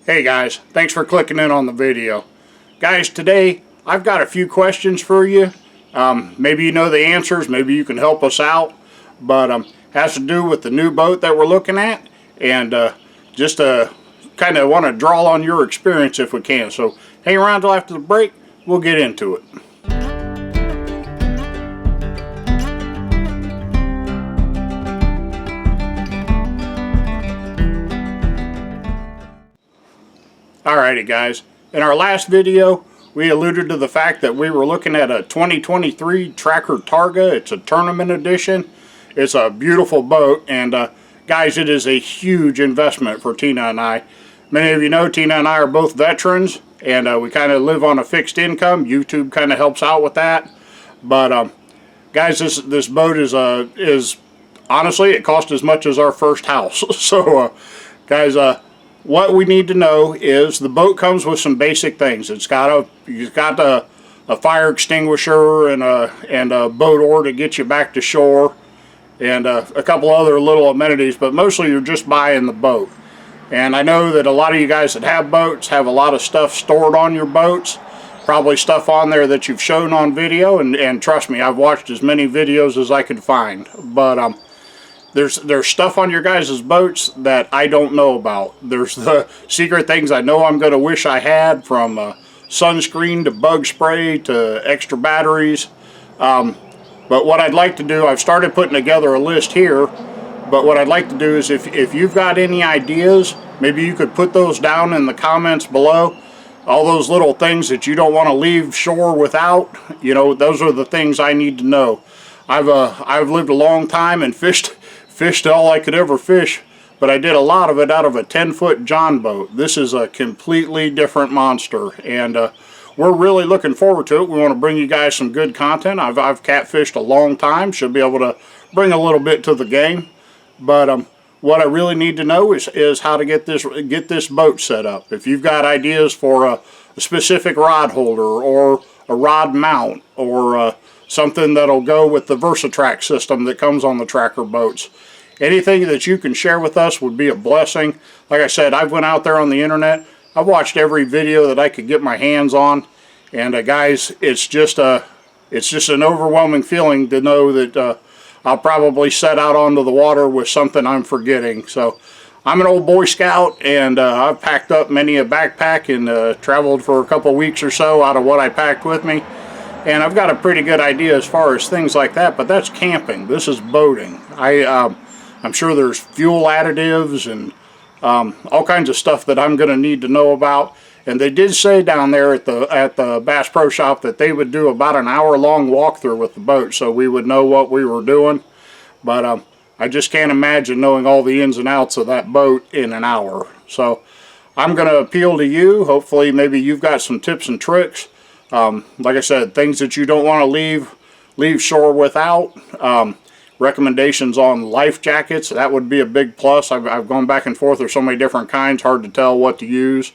Hey guys, thanks for clicking in on the video. Guys, today I've got a few questions for you. Maybe you know the answers, maybe you can help us out, but has to do with the new boat that we're looking at, and just kind of want to draw on your experience if we can. So hang around till after the break, we'll get into it. Alrighty guys, in our last video we alluded to the fact that we were looking at a 2023 Tracker Targa. It's a tournament edition. It's a beautiful boat, and guys, it is a huge investment for Tina and I. Many of you know Tina and I are both veterans, and we kind of live on a fixed income. YouTube kind of helps out with that. But guys, this boat is honestly, it cost as much as our first house. So guys, what we need to know is the boat comes with some basic things. It's got a fire extinguisher and a boat oar to get you back to shore, and a couple other little amenities, but mostly you're just buying the boat. And I know that a lot of you guys that have boats have a lot of stuff stored on your boats, probably stuff on there that you've shown on video, and trust me, I've watched as many videos as I could find. But there's stuff on your guys' boats that I don't know about. There's the secret things I know I'm going to wish I had, from sunscreen to bug spray to extra batteries. But what I'd like to do, I've started putting together a list here, but what I'd like to do is if you've got any ideas, maybe you could put those down in the comments below. All those little things that you don't want to leave shore without, you know, those are the things I need to know. I've lived a long time and fished all I could ever fish, but I did a lot of it out of a 10-foot John boat. This is a completely different monster, and we're really looking forward to it. We want to bring you guys some good content. I've catfished a long time, should be able to bring a little bit to the game. But what I really need to know is how to get this boat set up. If you've got ideas for a specific rod holder or a rod mount, or something that'll go with the VersaTrack system that comes on the Tracker boats, anything that you can share with us would be a blessing. Like I said, I've went out there on the internet. I've watched every video that I could get my hands on, and guys, it's just an overwhelming feeling to know that I'll probably set out onto the water with something I'm forgetting. So I'm an old Boy Scout, and I've packed up many a backpack and traveled for a couple weeks or so out of what I packed with me. And I've got a pretty good idea as far as things like that, but that's camping. This is boating. I'm sure there's fuel additives and all kinds of stuff that I'm going to need to know about. And they did say down there at the Bass Pro Shop that they would do about an hour-long walkthrough with the boat, so we would know what we were doing. But I just can't imagine knowing all the ins and outs of that boat in an hour. So I'm going to appeal to you. Hopefully maybe you've got some tips and tricks. Like I said, things that you don't want to leave shore without. Recommendations on life jackets, that would be a big plus. I've gone back and forth. There's so many different kinds, hard to tell what to use.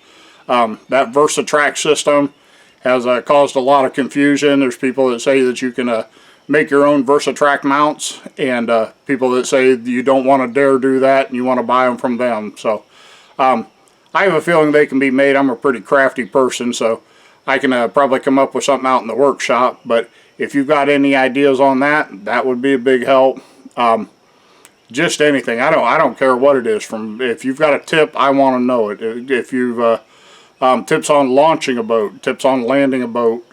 That VersaTrack system has caused a lot of confusion. There's people that say that you can make your own VersaTrack mounts, and people that say you don't want to dare do that and you want to buy them from them. So I have a feeling they can be made. I'm a pretty crafty person, so I can probably come up with something out in the workshop. But if you've got any ideas on that, that would be a big help. Just anything. I don't care what it is. If you've got a tip, I want to know it. If you've tips on launching a boat, tips on landing a boat.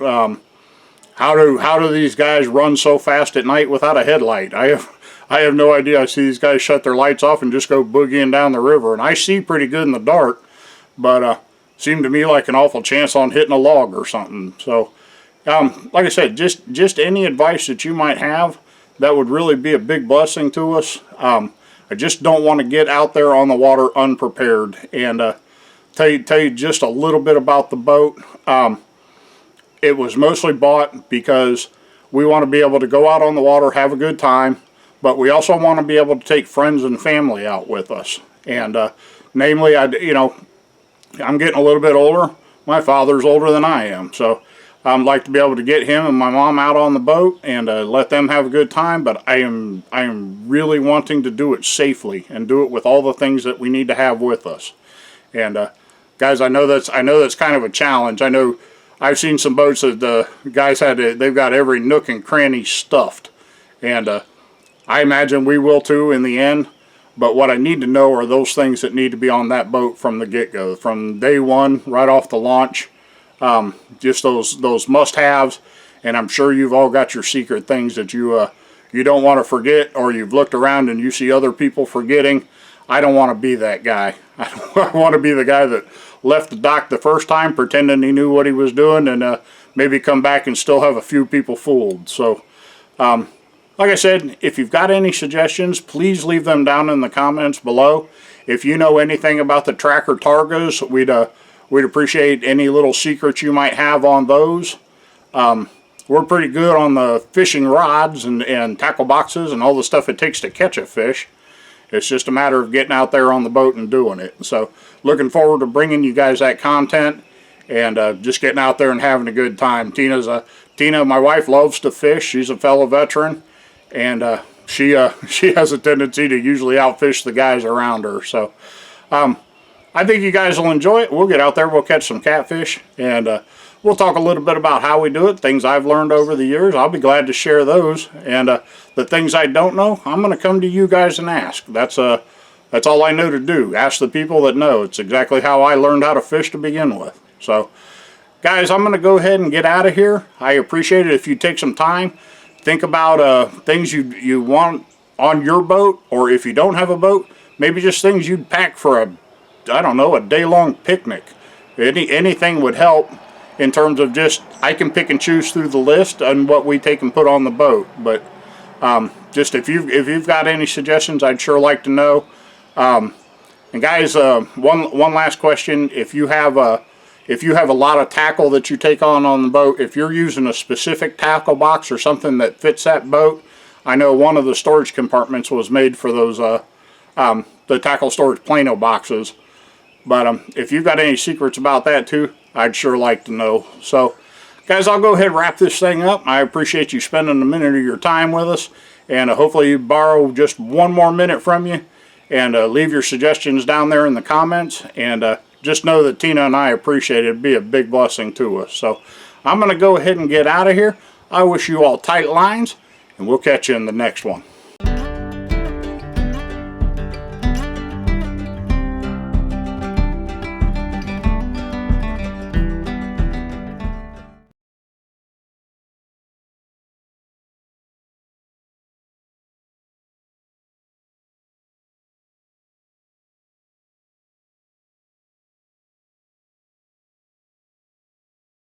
How do these guys run so fast at night without a headlight? I have no idea. I see these guys shut their lights off and just go boogieing down the river, and I see pretty good in the dark, but seemed to me like an awful chance on hitting a log or something. So like I said, just any advice that you might have, that would really be a big blessing to us. I just don't want to get out there on the water unprepared. And tell you just a little bit about the boat. It was mostly bought because we want to be able to go out on the water, have a good time, but we also want to be able to take friends and family out with us. And namely, I'm getting a little bit older. My father's older than I am, so I'd like to be able to get him and my mom out on the boat and let them have a good time. But I am really wanting to do it safely and do it with all the things that we need to have with us. And guys, I know that's kind of a challenge. I know I've seen some boats that the guys they've got every nook and cranny stuffed, and I imagine we will too in the end. But what I need to know are those things that need to be on that boat from the get-go, from day one, right off the launch. Just those must-haves, and I'm sure you've all got your secret things that you don't want to forget, or you've looked around and you see other people forgetting. I don't want to be that guy. I want to be the guy that left the dock the first time pretending he knew what he was doing, and maybe come back and still have a few people fooled. So like I said, if you've got any suggestions, please leave them down in the comments below. If you know anything about the Tracker Targas, we'd appreciate any little secrets you might have on those. We're pretty good on the fishing rods and tackle boxes and all the stuff it takes to catch a fish. It's just a matter of getting out there on the boat and doing it. So looking forward to bringing you guys that content, and just getting out there and having a good time. Tina, my wife, loves to fish. She's a fellow veteran, and she has a tendency to usually outfish the guys around her. So I think you guys will enjoy it. We'll get out there, we'll catch some catfish, and we'll talk a little bit about how we do it, things I've learned over the years. I'll be glad to share those, and the things I don't know, I'm going to come to you guys and ask. That's all I know to do. Ask the people that know. It's exactly how I learned how to fish to begin with. So guys, I'm going to go ahead and get out of here. I appreciate it if you take some time, think about things you want on your boat, or if you don't have a boat, maybe just things you'd pack for a day-long picnic. Anything would help in terms of just, I can pick and choose through the list and what we take and put on the boat. But just if you've got any suggestions, I'd sure like to know. And guys, one last question: if you have a lot of tackle that you take on the boat, if you're using a specific tackle box or something that fits that boat, I know one of the storage compartments was made for those the tackle storage Plano boxes. But if you've got any secrets about that too, I'd sure like to know. So guys, I'll go ahead and wrap this thing up. I appreciate you spending a minute of your time with us, and hopefully you borrow just one more minute from you, and leave your suggestions down there in the comments, and just know that Tina and I appreciate it. It'd be a big blessing to us. So I'm going to go ahead and get out of here. I wish you all tight lines, and we'll catch you in the next one.